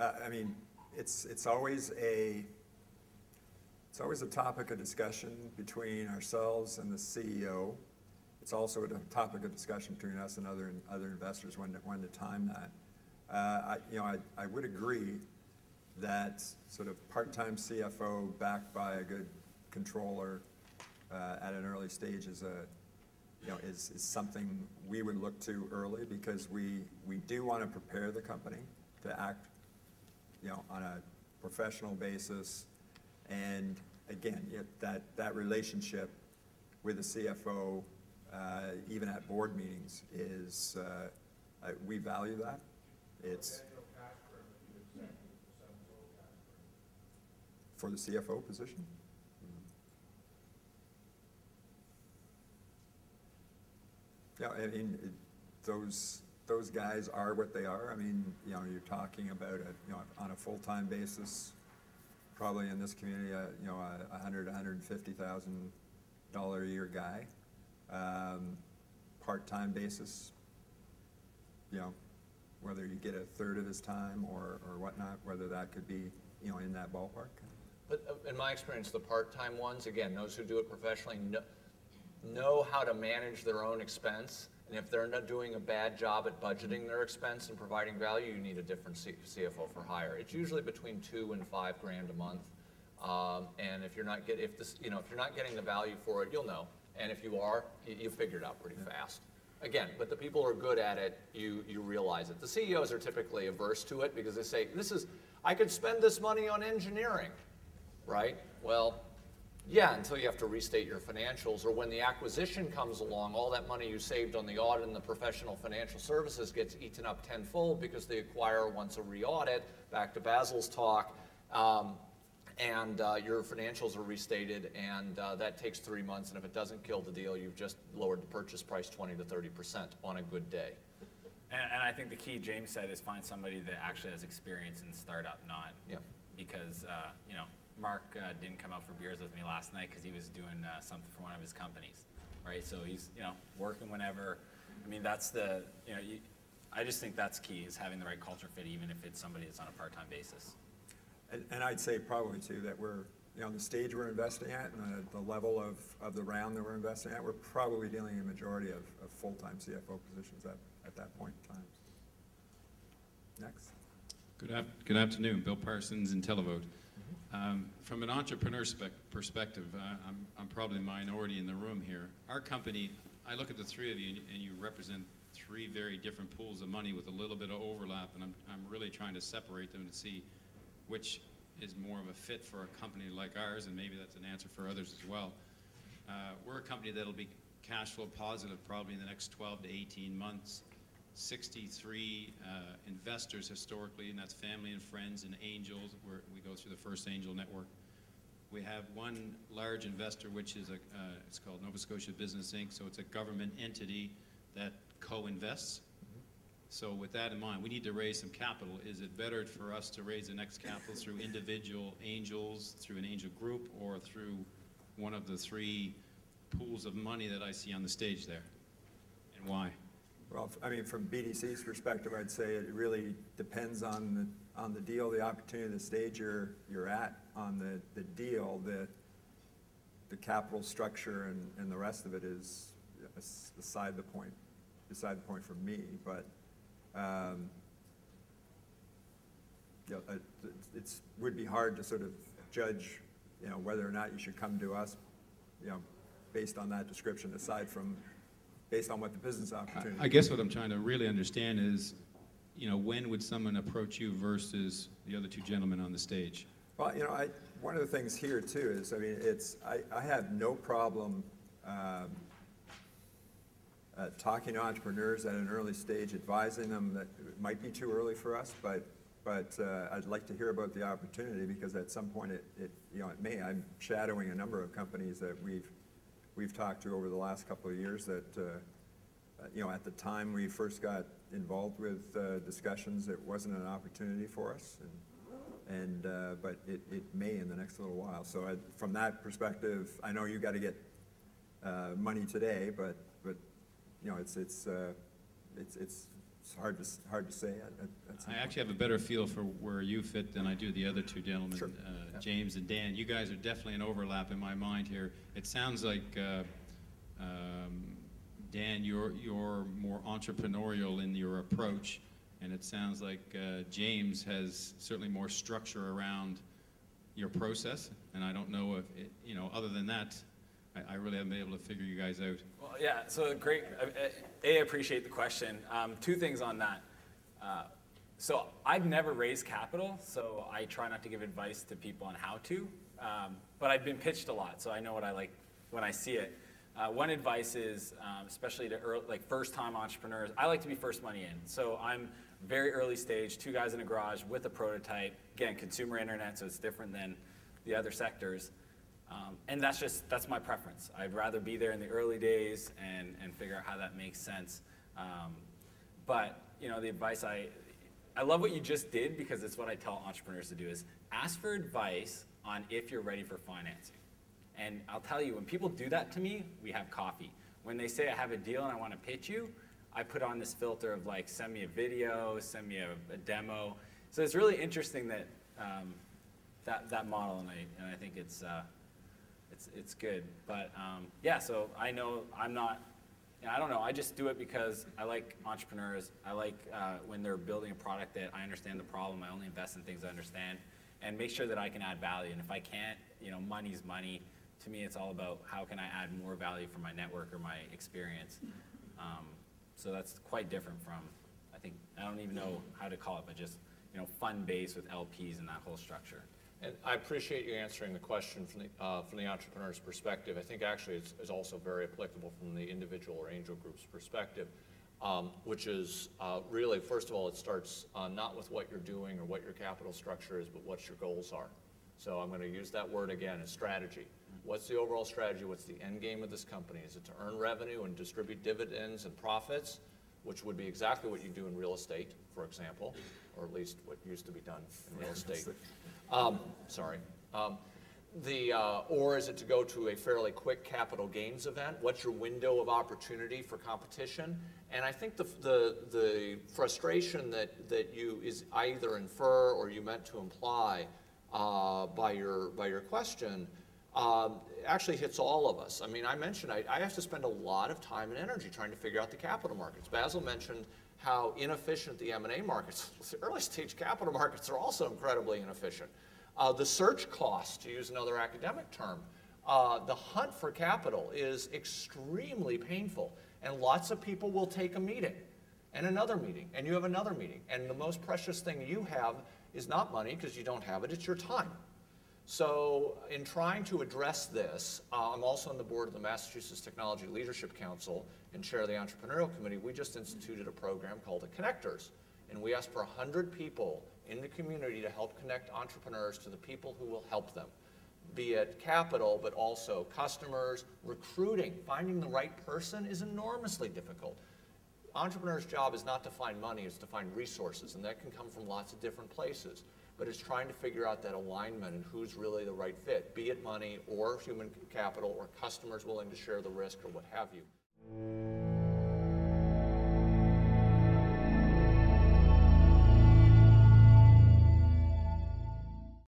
I mean, it's always a topic of discussion between ourselves and the CEO. It's also a topic of discussion between us and other investors when to time that. I would agree that sort of part-time CFO backed by a good controller at an early stage is something we would look to early, because we do want to prepare the company to act, on a professional basis. And again, that relationship with the CFO, even at board meetings, is we value that. It's for the CFO position. Yeah, I mean, those guys are what they are. I mean, you're talking about on a full-time basis, probably in this community, $150,000 a year guy. Part-time basis, whether you get a third of his time or whatnot, whether that could be, in that ballpark. But in my experience, the part-time ones, again, those who do it professionally know how to manage their own expense. And if they're not doing a bad job at budgeting their expense and providing value, you need a different CFO for hire. It's usually between $2,000 and $5,000 a month. And if you're not getting the value for it, you'll know. And if you are, you figure it out pretty fast. Again, but the people who are good at it, you realize it. The CEOs are typically averse to it because they say, I could spend this money on engineering, right? Well, yeah, until you have to restate your financials, or when the acquisition comes along, all that money you saved on the audit and the professional financial services gets eaten up tenfold because the acquirer wants a re-audit, back to Basil's talk, and your financials are restated, and that takes 3 months, and if it doesn't kill the deal, you've just lowered the purchase price 20 to 30% on a good day. And I think the key James said is find somebody that actually has experience in startup, not because, Mark didn't come out for beers with me last night because he was doing something for one of his companies, right? So he's, working whenever. I mean, that's the, I just think that's key, is having the right culture fit, even if it's somebody that's on a part-time basis. And I'd say probably too that we're, the stage we're investing at and the level of the round that we're investing at, we're probably dealing in a majority of full-time CFO positions at that point in time. Next. Good afternoon, Bill Parsons, IntelliVote. From an entrepreneur perspective, I'm probably the minority in the room here. Our company, I look at the three of you, and you represent three very different pools of money with a little bit of overlap, and I'm really trying to separate them to see which is more of a fit for a company like ours, and maybe that's an answer for others as well. We're a company that'll be cash flow positive probably in the next 12 to 18 months. 63 investors historically, and that's family and friends and angels. We go through the first angel network. We have one large investor, which is it's called Nova Scotia Business Inc., so it's a government entity that co-invests. So with that in mind, we need to raise some capital. Is it better for us to raise the next capital through individual angels, through an angel group, or through one of the three pools of money that I see on the stage there? And why? Well, I mean, from BDC's perspective, I'd say it really depends on the deal, the opportunity, the stage you're at on the deal. The capital structure and the rest of it is beside the point for me. But it would be hard to sort of judge, whether or not you should come to us, based on that description, aside from based on what the business opportunity. I guess what I'm trying to really understand is, when would someone approach you versus the other two gentlemen on the stage? Well, one of the things here too is, I mean, I have no problem talking to entrepreneurs at an early stage, advising them that it might be too early for us, but I'd like to hear about the opportunity, because at some point it may. I'm shadowing a number of companies that we've talked to over the last couple of years that, at the time we first got involved with discussions, it wasn't an opportunity for us, but it may in the next little while. So from that perspective, I know you got to get it's hard to say at some I point. actually have a better feel for where you fit than I do the other two gentlemen, Sure. James and Dan. You guys are definitely an overlap in my mind here. It sounds like, Dan, you're more entrepreneurial in your approach, and it sounds like James has certainly more structure around your process, and I don't know if, other than that, I really haven't been able to figure you guys out. Well, yeah, so great. I appreciate the question. Two things on that. So I've never raised capital, so I try not to give advice to people on how to, but I've been pitched a lot, so I know what I like when I see it. One advice is, especially to first-time entrepreneurs, I like to be first money in. So I'm very early stage, 2 guys in a garage with a prototype. Again, consumer internet, so it's different than the other sectors. And that's my preference. I'd rather be there in the early days and figure out how that makes sense. But the advice I love what you just did, because it's what I tell entrepreneurs to do, is ask for advice on if you're ready for financing. And I'll tell you, when people do that to me, we have coffee. When they say I have a deal and I want to pitch you, I put on this filter of like, send me a video, send me a demo. So it's really interesting that that model, and I think it's good. But yeah, so I know I'm not, I don't know, I just do it because I like entrepreneurs. I like when they're building a product that I understand the problem. I only invest in things I understand and make sure that I can add value. And if I can't, money's money. To me, it's all about how can I add more value for my network or my experience. So that's quite different from, I don't even know how to call it, but just fund-based with LPs and that whole structure. And I appreciate you answering the question from the entrepreneur's perspective. I think actually it's also very applicable from the individual or angel group's perspective, which is really, first of all, it starts not with what you're doing or what your capital structure is, but what your goals are. So I'm going to use that word again, as strategy. What's the overall strategy? What's the end game of this company? Is it to earn revenue and distribute dividends and profits, which would be exactly what you do in real estate, for example, or at least what used to be done in real estate. Or is it to go to a fairly quick capital gains event? What's your window of opportunity for competition? And I think the frustration that you is either infer or you meant to imply by your question actually hits all of us. I mean, I mentioned I have to spend a lot of time and energy trying to figure out the capital markets. Basil mentioned how inefficient the M&A markets, the early stage capital markets are also incredibly inefficient. The search cost, to use another academic term, the hunt for capital is extremely painful, and lots of people will take a meeting and another meeting, and you have another meeting, and the most precious thing you have is not money, because you don't have it, it's your time. So in trying to address this, I'm also on the board of the Massachusetts Technology Leadership Council and chair of the Entrepreneurial Committee. We just instituted a program called the Connectors, and we asked for 100 people in the community to help connect entrepreneurs to the people who will help them, be it capital, but also customers, recruiting. Finding the right person is enormously difficult. Entrepreneur's job is not to find money, it's to find resources, and that can come from lots of different places. But it's trying to figure out that alignment and who's really the right fit, be it money or human capital or customers willing to share the risk or what have you.